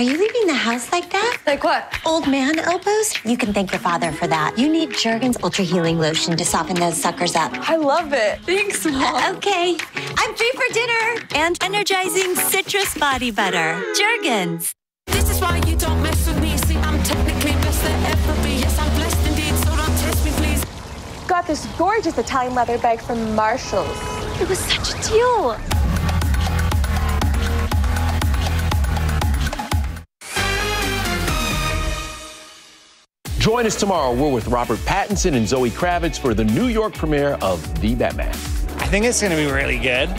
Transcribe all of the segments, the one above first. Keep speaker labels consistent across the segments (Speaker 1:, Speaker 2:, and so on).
Speaker 1: Are you leaving the house like that?
Speaker 2: Like what?
Speaker 1: Old man elbows? You can thank your father for that. You need Jergens Ultra Healing Lotion to soften those suckers up.
Speaker 2: I love it. Thanks, Mom.
Speaker 1: Okay. I'm free for dinner.
Speaker 3: And energizing citrus body butter. Jergens.
Speaker 4: This is why you don't mess with me. See, I'm technically best that ever be. Yes, I'm blessed indeed, so don't test me, please.
Speaker 5: Got this gorgeous Italian leather bag from Marshall's. It was such a deal.
Speaker 6: Join us tomorrow. We're with Robert Pattinson and Zoe Kravitz for the New York premiere of The Batman.
Speaker 7: I think it's going to be really good.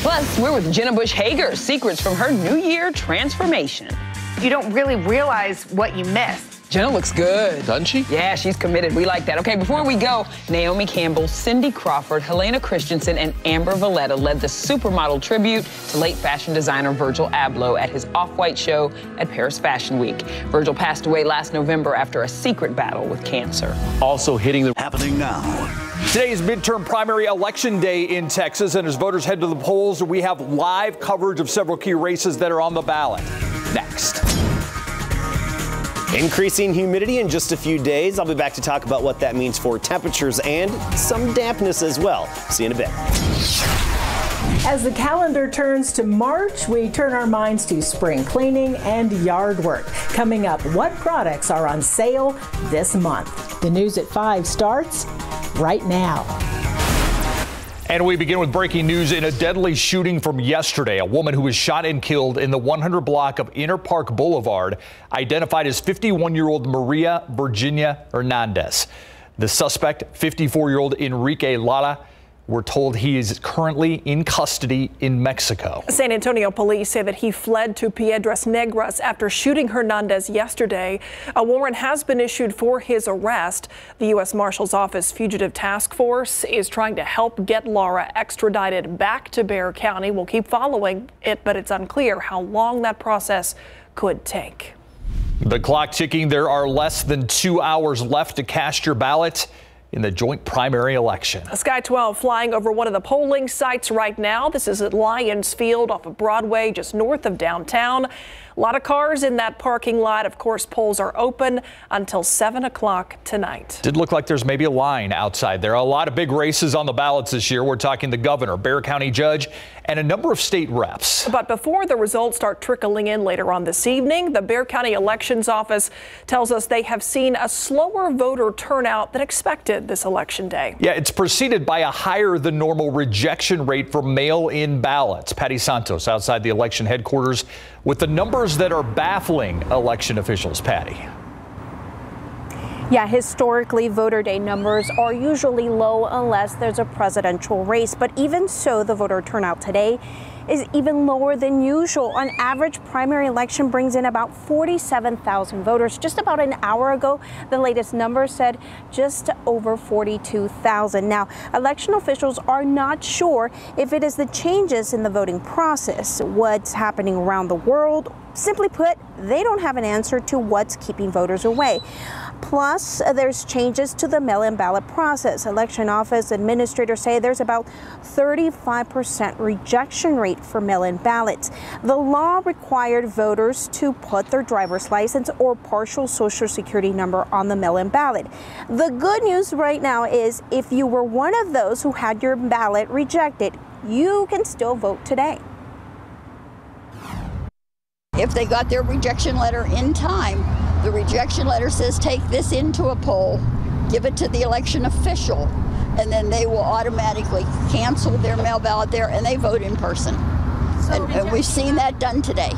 Speaker 8: Plus, we're with Jenna Bush Hager, secrets from her New Year transformation.
Speaker 9: You don't really realize what you missed.
Speaker 8: Jenna looks good.
Speaker 6: Doesn't she?
Speaker 8: Yeah, she's committed. We like that. Okay, before we go, Naomi Campbell, Cindy Crawford, Helena Christensen, and Amber Valletta led the supermodel tribute to late fashion designer Virgil Abloh at his off-white show at Paris Fashion Week. Virgil passed away last November after a secret battle with cancer.
Speaker 6: Also hitting the...
Speaker 10: Happening now.
Speaker 11: Today is midterm primary election day in Texas, and as voters head to the polls, we have live coverage of several key races that are on the ballot. Next.
Speaker 12: Increasing humidity in just a few days. I'll be back to talk about what that means for temperatures and some dampness as well. See you in a bit.
Speaker 13: As the calendar turns to March, we turn our minds to spring cleaning and yard work. Coming up, what products are on sale this month? The News at 5 starts right now.
Speaker 11: And we begin with breaking news in a deadly shooting from yesterday. A woman who was shot and killed in the 100 block of Inner Park Boulevard, identified as 51-year-old Maria Virginia Hernandez. The suspect, 54-year-old Enrique Lara, we're told he is currently in custody in Mexico.
Speaker 14: San Antonio police say that he fled to Piedras Negras after shooting Hernandez yesterday. A warrant has been issued for his arrest. The U.S. Marshal's Office Fugitive Task Force is trying to help get Lara extradited back to Bexar County. We'll keep following it, but it's unclear how long that process could take.
Speaker 11: The clock ticking. There are less than 2 hours left to cast your ballot in the joint primary election. Sky 12 flying over one of the polling sites right now. This is at Lions Field off of Broadway, just north of downtown. A lot of cars in that parking lot. Of course, polls are open until 7 o'clock tonight. Did look like there's maybe a line outside there. A lot of big races on the ballots this year. We're talking the governor, Bexar County judge, and a number of state reps. But before the results start trickling in later on this evening, the Bexar County Elections Office tells us they have seen a slower voter turnout than expected this election day. Yeah, it's preceded by a higher than normal rejection rate for mail-in ballots. Patty Santos outside the election headquarters with the numbers that are baffling election officials. Patty.
Speaker 15: Yeah, historically, voter day numbers are usually low unless there's a presidential race. But even so, the voter turnout today is even lower than usual. On average, primary election brings in about 47,000 voters. Just about an hour ago, the latest number said just over 42,000. Now, election officials are not sure if it is the changes in the voting process, what's happening around the world. Simply put, they don't have an answer to what's keeping voters away. Plus, there's changes to the mail-in ballot process. Election office administrators say there's about 35% rejection rate for mail-in ballots. The law required voters to put their driver's license or partial social security number on the mail-in ballot. The good news right now is if you were one of those who had your ballot rejected, you can still vote today.
Speaker 16: If they got their rejection letter in time, the rejection letter says take this into a poll, give it to the election official, and then they will automatically cancel their mail ballot there and they vote in person. And we've seen that done today.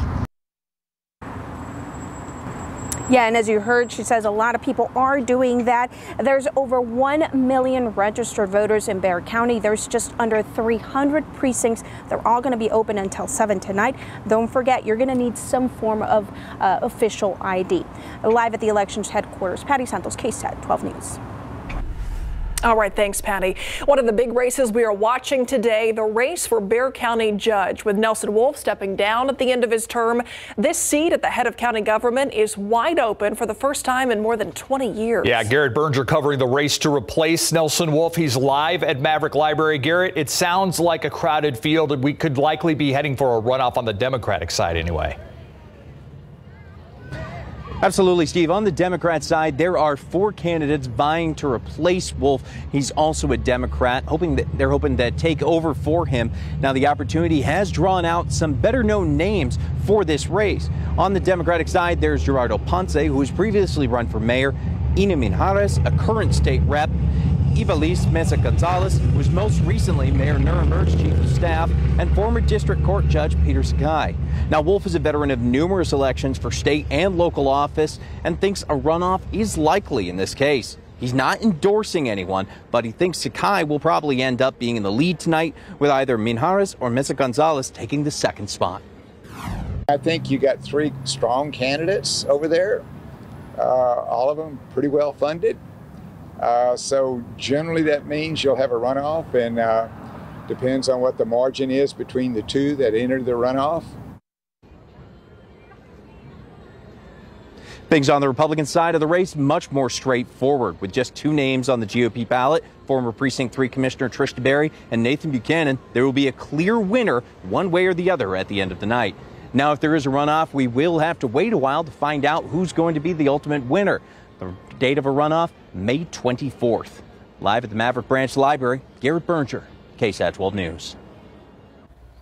Speaker 15: Yeah, and as you heard, she says a lot of people are doing that. There's over 1 million registered voters in Bexar County. There's just under 300 precincts. They're all going to be open until 7 tonight. Don't forget, you're going to need some form of official ID. Live at the elections headquarters, Patty Santos, KSAT 12 News.
Speaker 14: All right, thanks, Patty. One of the big races we are watching today, the race for Bexar County Judge. With Nelson Wolff stepping down at the end of his term, this seat at the head of county government is wide open for the first time in more than 20 years. Yeah, Garrett Berger covering the race to replace Nelson Wolff. He's live at Maverick Library. Garrett, it sounds like a crowded field, and we could likely be heading for a runoff on the Democratic side anyway.
Speaker 10: Absolutely, Steve. On the Democrat side, there are 4 candidates vying to replace Wolf. He's also a Democrat, they're hoping to take over for him. Now, the opportunity has drawn out some better-known names for this race. On the Democratic side, there's Gerardo Ponce, who has previously run for mayor, Ina Minjares, a current state rep, Ibelis Mesa Gonzalez, who was most recently Mayor Nuremberg's chief of staff, and former district court judge Peter Sakai. Now, Wolf is a veteran of numerous elections for state and local office and thinks a runoff is likely in this case. He's not endorsing anyone, but he thinks Sakai will probably end up being in the lead tonight, with either Minjares or Mesa Gonzalez taking the second spot.
Speaker 17: I think you got 3 strong candidates over there, all of them pretty well funded. So generally that means you'll have a runoff, and depends on what the margin is between the 2 that enter the runoff.
Speaker 10: Things on the Republican side of the race much more straightforward, with just 2 names on the GOP ballot, former Precinct 3 Commissioner Trish DeBerry and Nathan Buchanan. There will be a clear winner one way or the other at the end of the night. Now, if there is a runoff, we will have to wait a while to find out who's going to be the ultimate winner. The date of a runoff, May 24th. Live at the Maverick Branch Library, Garrett Berger, KSAT 12 News.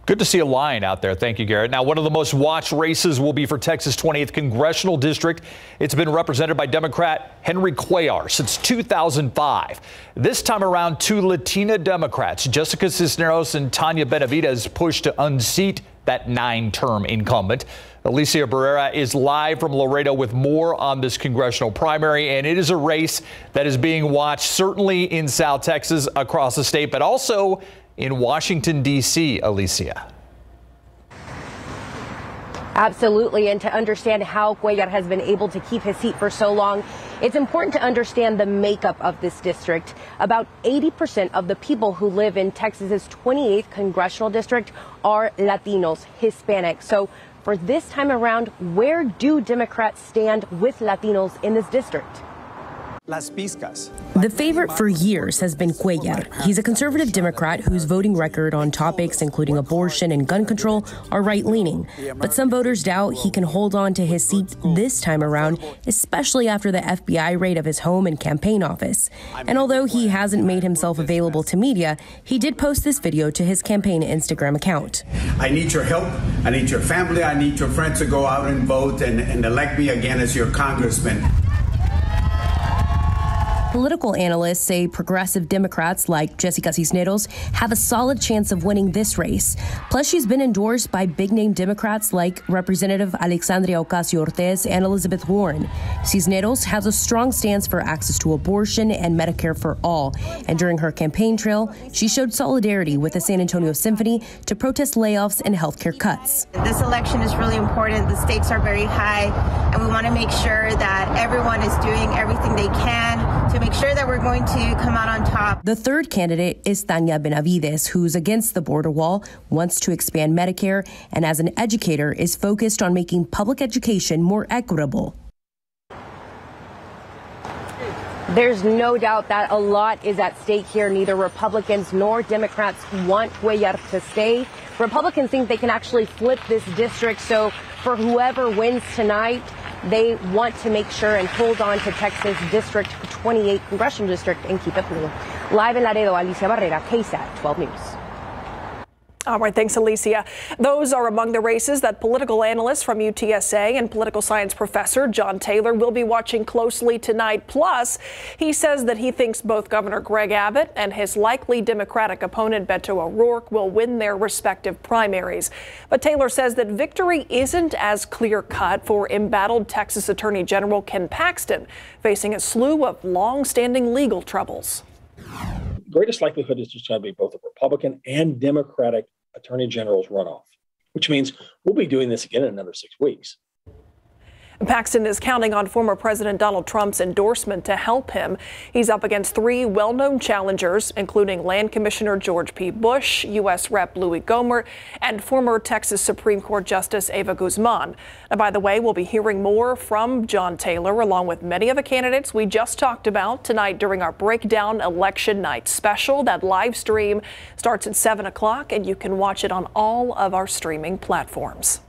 Speaker 11: Good to see a lion out there. Thank you, Garrett. Now, one of the most watched races will be for Texas' 20th Congressional District. It's been represented by Democrat Henry Cuellar since 2005. This time around, 2 Latina Democrats, Jessica Cisneros and Tanya Benavides, pushed to unseat that 9-term incumbent. Alicia Barrera is live from Laredo with more on this congressional primary, and it is a race that is being watched certainly in South Texas, across the state, but also in Washington, D.C., Alicia.
Speaker 18: Absolutely, and to understand how Cuellar has been able to keep his seat for so long, it's important to understand the makeup of this district. About 80% of the people who live in Texas's 28th congressional district are Latinos, Hispanic. So for this time around, where do Democrats stand with Latinos in this district?
Speaker 19: The favorite for years has been Cuellar. He's a conservative Democrat whose voting record on topics including abortion and gun control are right-leaning. But some voters doubt he can hold on to his seat this time around, especially after the FBI raid of his home and campaign office. And although he hasn't made himself available to media, he did post this video to his campaign Instagram account.
Speaker 20: I need your help. I need your family. I need your friends to go out and vote and elect me again as your congressman.
Speaker 19: Political analysts say progressive Democrats like Jessica Cisneros have a solid chance of winning this race. Plus, she's been endorsed by big-name Democrats like Representative Alexandria Ocasio-Cortez and Elizabeth Warren. Cisneros has a strong stance for access to abortion and Medicare for all. And during her campaign trail, she showed solidarity with the San Antonio Symphony to protest layoffs and healthcare cuts.
Speaker 21: This election is really important. The stakes are very high, and we want to make sure that everyone is doing everything they can to make sure that we're going to come out on top.
Speaker 19: The third candidate is Tanya Benavides, who's against the border wall, wants to expand Medicare, and as an educator is focused on making public education more equitable.
Speaker 18: There's no doubt that a lot is at stake here. Neither Republicans nor Democrats want Cuellar to stay. Republicans think they can actually flip this district, so for whoever wins tonight, they want to make sure and hold on to Texas District 28 Congressional District and keep it blue. Live in Laredo, Alicia Barrera, KSAT 12 News.
Speaker 14: All right, thanks, Alicia. Those are among the races that political analyst from UTSA and political science professor John Taylor will be watching closely tonight. Plus, he says that he thinks both Governor Greg Abbott and his likely Democratic opponent Beto O'Rourke will win their respective primaries. But Taylor says that victory isn't as clear-cut for embattled Texas Attorney General Ken Paxton, facing a slew of long-standing legal troubles.
Speaker 22: Greatest likelihood is just going to be both a Republican and Democratic Attorney General's runoff, which means we'll be doing this again in another 6 weeks.
Speaker 14: Paxton is counting on former President Donald Trump's endorsement to help him. He's up against 3 well-known challengers, including Land Commissioner George P. Bush, U.S. Rep. Louis Gohmert, and former Texas Supreme Court Justice Eva Guzman. And by the way, we'll be hearing more from John Taylor, along with many of the candidates we just talked about tonight during our Breakdown Election Night special. That live stream starts at 7 o'clock, and you can watch it on all of our streaming platforms.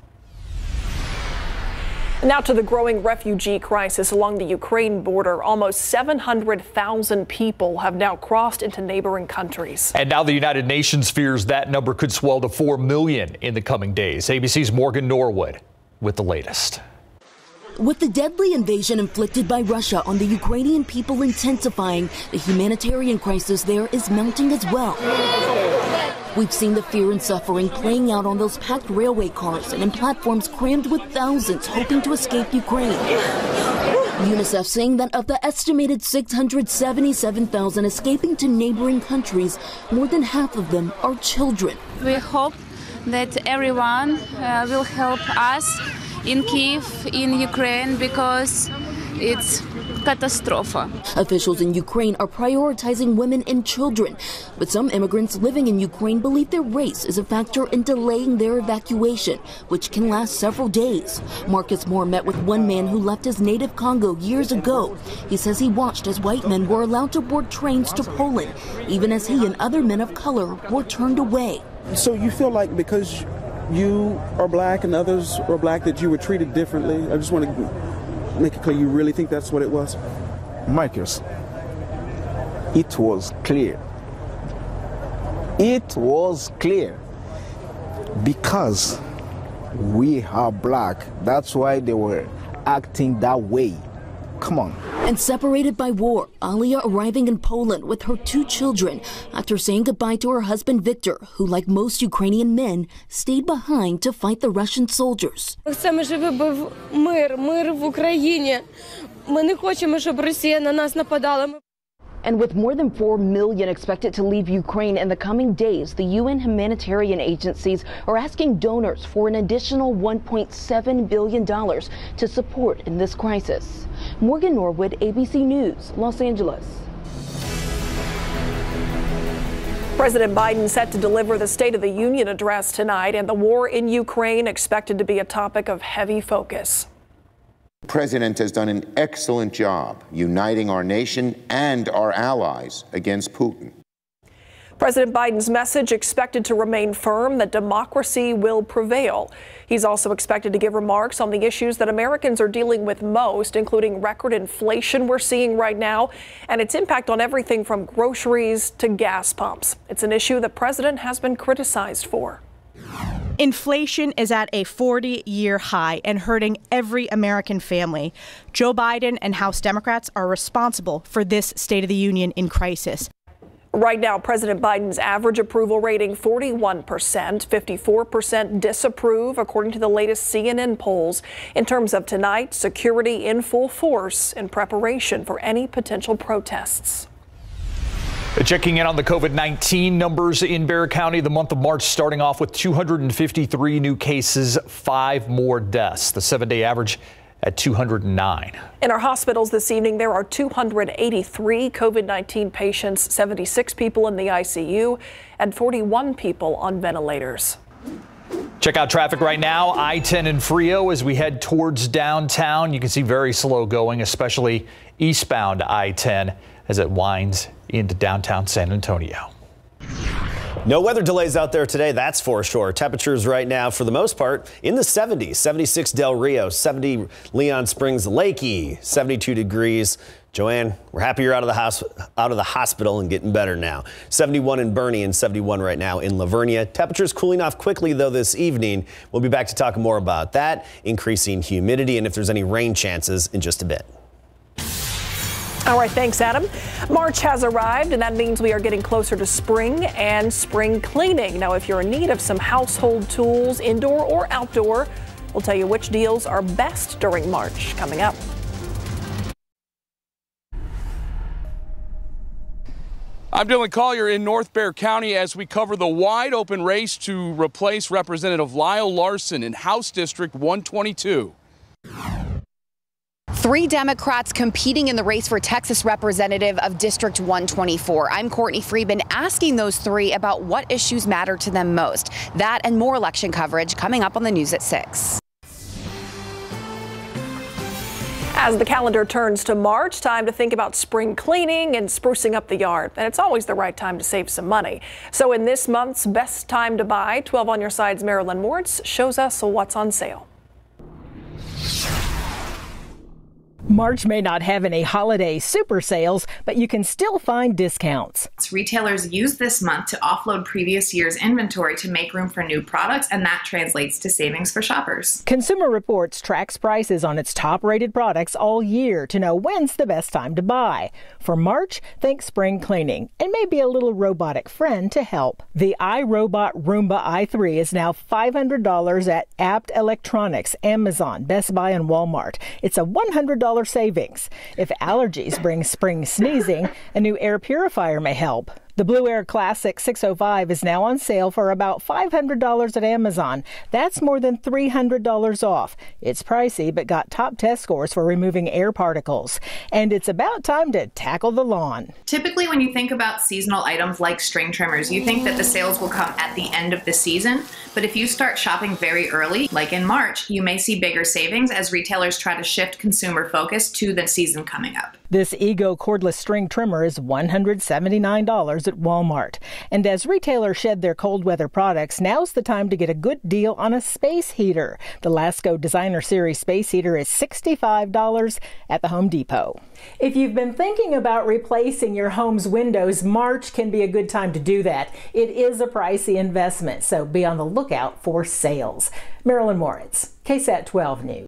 Speaker 14: Now to the growing refugee crisis along the Ukraine border. Almost 700,000 people have now crossed into neighboring countries.
Speaker 11: And now the United Nations fears that number could swell to 4 million in the coming days. ABC's Morgan Norwood with the latest.
Speaker 1: With the deadly invasion inflicted by Russia on the Ukrainian people intensifying, the humanitarian crisis there is mounting as well. We've seen the fear and suffering playing out on those packed railway cars and in platforms crammed with thousands hoping to escape Ukraine. UNICEF saying that of the estimated 677,000 escaping to neighboring countries, more than half of them are children.
Speaker 2: We hope that everyone will help us in Kiev, in Ukraine, because it's catastrophe.
Speaker 1: Officials in Ukraine are prioritizing women and children, but some immigrants living in Ukraine believe their race is a factor in delaying their evacuation, which can last several days. Marcus Moore met with one man who left his native Congo years ago. He says he watched as white men were allowed to board trains to Poland, even as he and other men of color were turned away.
Speaker 23: So you feel like because you are black and others are black that you were treated differently? I just want to make it clear, you really think that's what it was?
Speaker 24: Marcus, it was clear. It was clear. Because we are black, that's why they were acting that way. Come on.
Speaker 1: And separated by war, Alia arriving in Poland with her 2 children after saying goodbye to her husband Victor, who, like most Ukrainian men, stayed behind to fight the Russian soldiers.
Speaker 25: Chcemy, żeby był мир в Україні. Ми не хочемо, щоб Росія на нас нападала.
Speaker 26: And with more than 4 million expected to leave Ukraine in the coming days, the UN humanitarian agencies are asking donors for an additional $1.7 billion to support in this crisis. Morgan Norwood, ABC News, Los Angeles.
Speaker 14: President Biden set to deliver the State of the Union address tonight, and the war in Ukraine expected to be a topic of heavy focus.
Speaker 27: The president has done an excellent job uniting our nation and our allies against Putin.
Speaker 14: President Biden's message expected to remain firm that democracy will prevail. He's also expected to give remarks on the issues that Americans are dealing with most, including record inflation we're seeing right now and its impact on everything from groceries to gas pumps. It's an issue the president has been criticized for.
Speaker 28: Inflation is at a 40-year high and hurting every American family. Joe Biden and House Democrats are responsible for this State of the Union in crisis.
Speaker 14: Right now, President Biden's average approval rating 41%, 54% disapprove, according to the latest CNN polls. In terms of tonight, security in full force in preparation for any potential protests.
Speaker 11: Checking in on the COVID-19 numbers in Bexar County, the month of March starting off with 253 new cases, 5 more deaths. The 7-day average at 209.
Speaker 14: In our hospitals this evening, there are 283 COVID-19 patients, 76 people in the ICU, and 41 people on ventilators.
Speaker 11: Check out traffic right now. I-10 in Frio as we head towards downtown. You can see very slow going, especially eastbound I-10 as it winds into downtown San Antonio.
Speaker 12: No weather delays out there today, that's for sure. Temperatures right now, for the most part, in the 70s. 76 Del Rio, 70 Leon Springs, Lakey, 72 degrees. Joanne, we're happy you're out of the hospital and getting better now. 71 in Bernie and 71 right now in Lavernia. Temperatures cooling off quickly, though, this evening. We'll be back to talk more about that, increasing humidity, and if there's any rain chances in just a bit.
Speaker 14: All right, thanks, Adam. March has arrived, and that means we are getting closer to spring and spring cleaning. Now, if you're in need of some household tools, indoor or outdoor, we'll tell you which deals are best during March. Coming up.
Speaker 29: I'm Dylan Collier in North Bexar County as we cover the wide open race to replace Representative Lyle Larson in House District 122.
Speaker 30: 3 Democrats competing in the race for Texas representative of District 124. I'm Courtney Friedman asking those 3 about what issues matter to them most. That and more election coverage coming up on the news at 6.
Speaker 14: As the calendar turns to March, time to think about spring cleaning and sprucing up the yard. And it's always the right time to save some money. So in this month's Best Time to Buy, 12 on Your Side's Marilyn Moritz shows us what's on sale.
Speaker 3: March may not have any holiday super sales, but you can still find discounts.
Speaker 4: Retailers use this month to offload previous year's inventory to make room for new products, and that translates to savings for shoppers.
Speaker 3: Consumer Reports tracks prices on its top-rated products all year to know when's the best time to buy. For March, think spring cleaning and maybe a little robotic friend to help. The iRobot Roomba i3 is now $500 at Apt Electronics, Amazon, Best Buy, and Walmart. It's a $100 savings. If allergies bring spring sneezing, a new air purifier may help. The Blue Air Classic 605 is now on sale for about $500 at Amazon. That's more than $300 off. It's pricey, but got top test scores for removing air particles. And it's about time to tackle the lawn.
Speaker 4: Typically, when you think about seasonal items like string trimmers, you think that the sales will come at the end of the season. But if you start shopping very early, like in March, you may see bigger savings as retailers try to shift consumer focus to the season coming up.
Speaker 3: This Ego cordless string trimmer is $179 at Walmart. And as retailers shed their cold weather products, now's the time to get a good deal on a space heater. The Lasco Designer Series space heater is $65 at the Home Depot. If you've been thinking about replacing your home's windows, March can be a good time to do that. It is a pricey investment, so be on the lookout for sales. Marilyn Moritz, KSAT 12 News.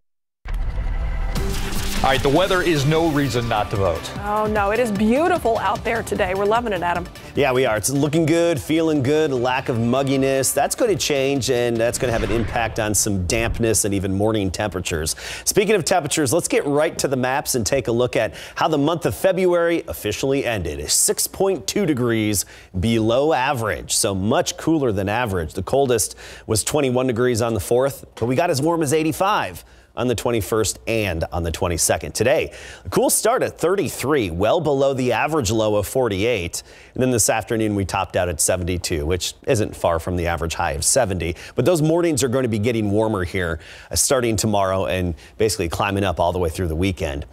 Speaker 11: All right, the weather is no reason not to vote.
Speaker 14: Oh, no, it is beautiful out there today. We're loving it, Adam.
Speaker 12: Yeah, we are. It's looking good, feeling good, lack of mugginess. That's going to change, and that's going to have an impact on some dampness and even morning temperatures. Speaking of temperatures, let's get right to the maps and take a look at how the month of February officially ended. 6.2 degrees below average, so much cooler than average. The coldest was 21 degrees on the 4th, but we got as warm as 85. On the 21st and on the 22nd. Today, a cool start at 33, well below the average low of 48. And then this afternoon, we topped out at 72, which isn't far from the average high of 70. But those mornings are going to be getting warmer here starting tomorrow and basically climbing up all the way through the weekend.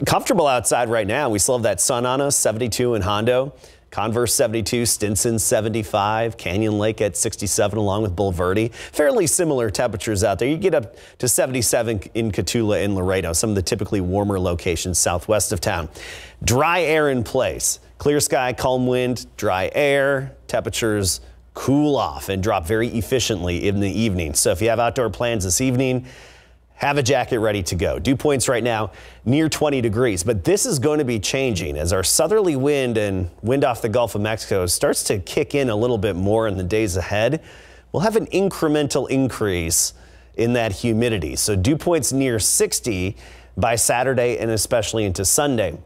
Speaker 12: Comfortable outside right now. We still have that sun on us, 72 in Hondo. Converse 72, Stinson 75, Canyon Lake at 67 along with Bulverde. Fairly similar temperatures out there. You get up to 77 in Cotulla and Laredo, some of the typically warmer locations southwest of town. Dry air in place. Clear sky, calm wind, dry air. Temperatures cool off and drop very efficiently in the evening. So if you have outdoor plans this evening, have a jacket ready to go. Dew points right now near 20 degrees, but this is going to be changing as our southerly wind and wind off the Gulf of Mexico starts to kick in a little bit more in the days ahead. We'll have an incremental increase in that humidity. So dew points near 60 by Saturday and especially into Sunday.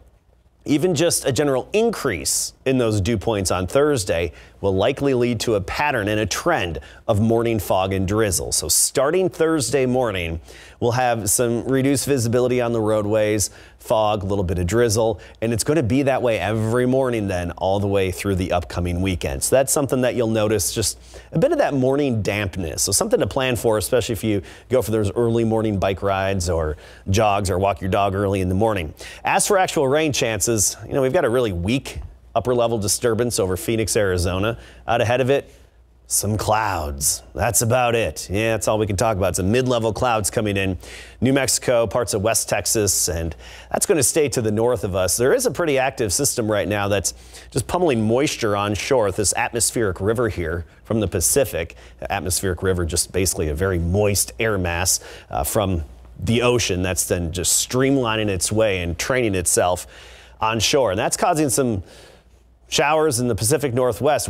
Speaker 12: Even just a general increase in those dew points on Thursday will likely lead to a pattern and a trend of morning fog and drizzle. So starting Thursday morning, we'll have some reduced visibility on the roadways, fog, a little bit of drizzle, and it's going to be that way every morning then all the way through the upcoming weekend. So that's something that you'll notice, just a bit of that morning dampness. So something to plan for, especially if you go for those early morning bike rides or jogs or walk your dog early in the morning. As for actual rain chances, we've got a really weak upper level disturbance over Phoenix, Arizona. Out ahead of it, some clouds. That's about it. Yeah, that's all we can talk about. Some mid-level clouds coming in New Mexico, parts of West Texas, and that's going to stay to the north of us. There is a pretty active system right now that's just pummeling moisture onshore, this atmospheric river here from the Pacific. Atmospheric river, just basically a very moist air mass from the ocean that's then just streamlining its way and training itself onshore. And that's causing some showers in the Pacific Northwest.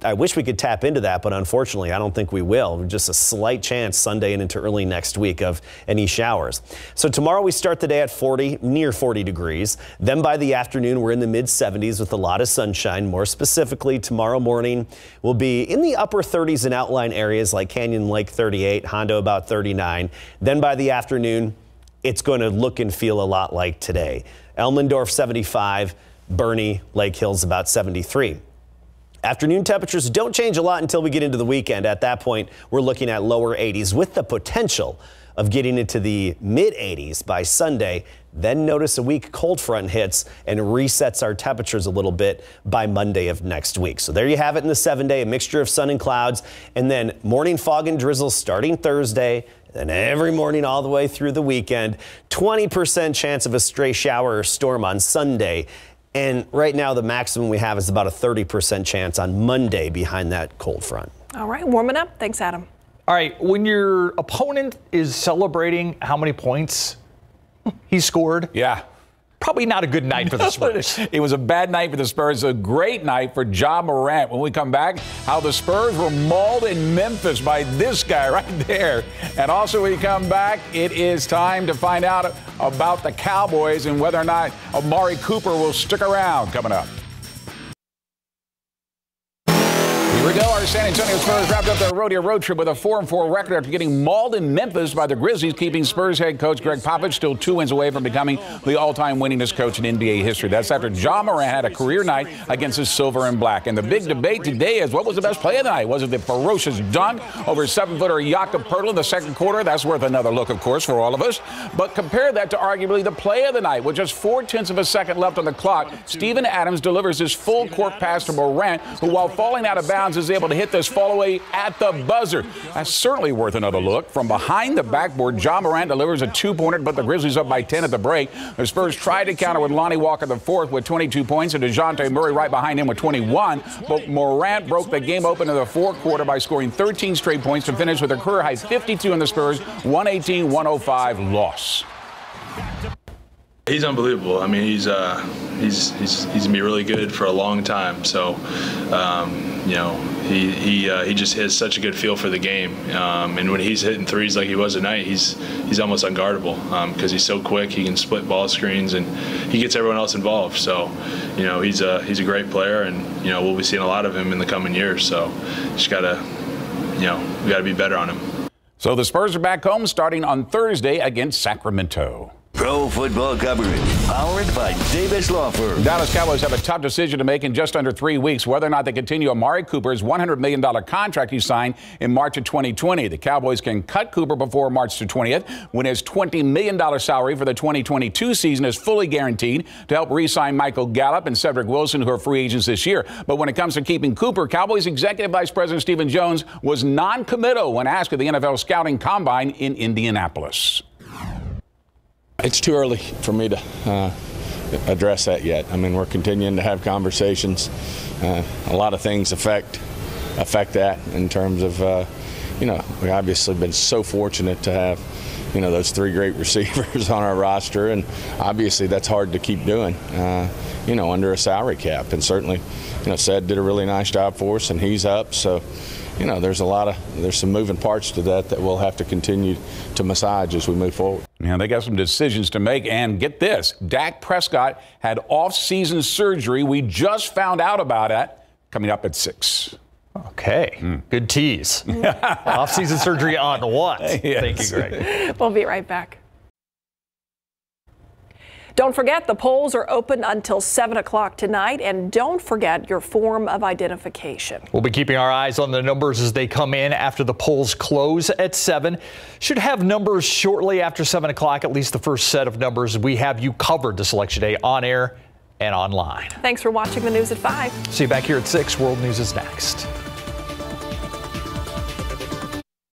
Speaker 12: I wish we could tap into that, but unfortunately, I don't think we will. Just a slight chance Sunday and into early next week of any showers. So tomorrow we start the day at near 40 degrees. Then by the afternoon, we're in the mid 70s with a lot of sunshine. More specifically, tomorrow morning will be in the upper 30s in outlying areas like Canyon Lake 38, Hondo about 39. Then by the afternoon, it's going to look and feel a lot like today. Elmendorf 75. Bernie, Lake Hills about 73. Afternoon temperatures don't change a lot until we get into the weekend. At that point, we're looking at lower 80s with the potential of getting into the mid 80s by Sunday. Then notice a weak cold front hits and resets our temperatures a little bit by Monday of next week. So there you have it in the 7-day, a mixture of sun and clouds, and then morning fog and drizzle starting Thursday And every morning all the way through the weekend, 20% chance of a stray shower or storm on Sunday. And right now the maximum we have is about a 30% chance on Monday behind that cold front.
Speaker 14: All right, warming up. Thanks, Adam.
Speaker 11: All right, when your opponent is celebrating how many points he scored,
Speaker 5: yeah,
Speaker 11: probably not a good night for the Spurs.
Speaker 5: It was a bad night for the Spurs, a great night for Ja Morant. When we come back, how the Spurs were mauled in Memphis by this guy right there. And also when we come back, it is time to find out about the Cowboys and whether or not Amari Cooper will stick around. Coming up. Here we go. Our San Antonio Spurs wrapped up their rodeo road trip with a 4-4 record after getting mauled in Memphis by the Grizzlies, keeping Spurs head coach Greg Popovich still 2 wins away from becoming the all-time winningest coach in NBA history. That's after Ja Morant had a career night against his silver and black. And the big debate today is what was the best play of the night? Was it the ferocious dunk over 7-footer Jakob Poeltl in the second quarter? That's worth another look, of course, for all of us. But compare that to arguably the play of the night. With just 0.4 of a second left on the clock, Steven Adams delivers his full court pass to Morant, who, while falling out of bounds, is able to hit this fall-away at the buzzer. That's certainly worth another look. From behind the backboard, Ja Morant delivers a 2-pointer, but the Grizzlies up by 10 at the break. The Spurs tried to counter with Lonnie Walker IV with 22 points and DeJounte Murray right behind him with 21. But Morant broke the game open in the fourth quarter by scoring 13 straight points to finish with a career-high 52 in the Spurs' 118-105 loss.
Speaker 6: He's unbelievable. I mean, he's gonna be really good for a long time. So, you know, he just has such a good feel for the game. And when he's hitting threes like he was tonight, he's almost unguardable because he's so quick. He can split ball screens and he gets everyone else involved. So, you know, he's a great player, and you know we'll be seeing a lot of him in the coming years. So, just gotta, you know, we gotta be better on him.
Speaker 5: So the Spurs are back home starting on Thursday against Sacramento.
Speaker 7: Pro football coverage, powered by Davis Law Firm.
Speaker 5: Dallas Cowboys have a tough decision to make in just under 3 weeks, whether or not they continue Amari Cooper's $100 million contract he signed in March of 2020. The Cowboys can cut Cooper before March 20th, when his $20 million salary for the 2022 season is fully guaranteed to help re-sign Michael Gallup and Cedric Wilson, who are free agents this year. But when it comes to keeping Cooper, Cowboys Executive Vice President Stephen Jones was non-committal when asked at the NFL Scouting Combine in Indianapolis.
Speaker 8: It's too early for me to address that yet. I mean, we're continuing to have conversations. A lot of things affect that in terms of, you know, we've obviously been so fortunate to have, you know, those 3 great receivers on our roster, and obviously that's hard to keep doing, you know, under a salary cap. And certainly, you know, Ced did a really nice job for us, and he's up. So, you know, there's some moving parts to that we'll have to continue to massage as we move forward.
Speaker 5: Yeah, they got some decisions to make, and get this, Dak Prescott had off-season surgery. We just found out about it, coming up at 6.
Speaker 11: Okay, good tease. Off-season surgery on what?
Speaker 5: Yes.
Speaker 11: Thank you, Greg.
Speaker 14: We'll be right back. Don't forget, the polls are open until 7 o'clock tonight, and don't forget your form of identification.
Speaker 11: We'll be keeping our eyes on the numbers as they come in after the polls close at 7. Should have numbers shortly after 7 o'clock, at least the first set of numbers. We have you covered this Election Day on air and online.
Speaker 14: Thanks for watching the news at 5.
Speaker 11: See you back here at 6. World News is next.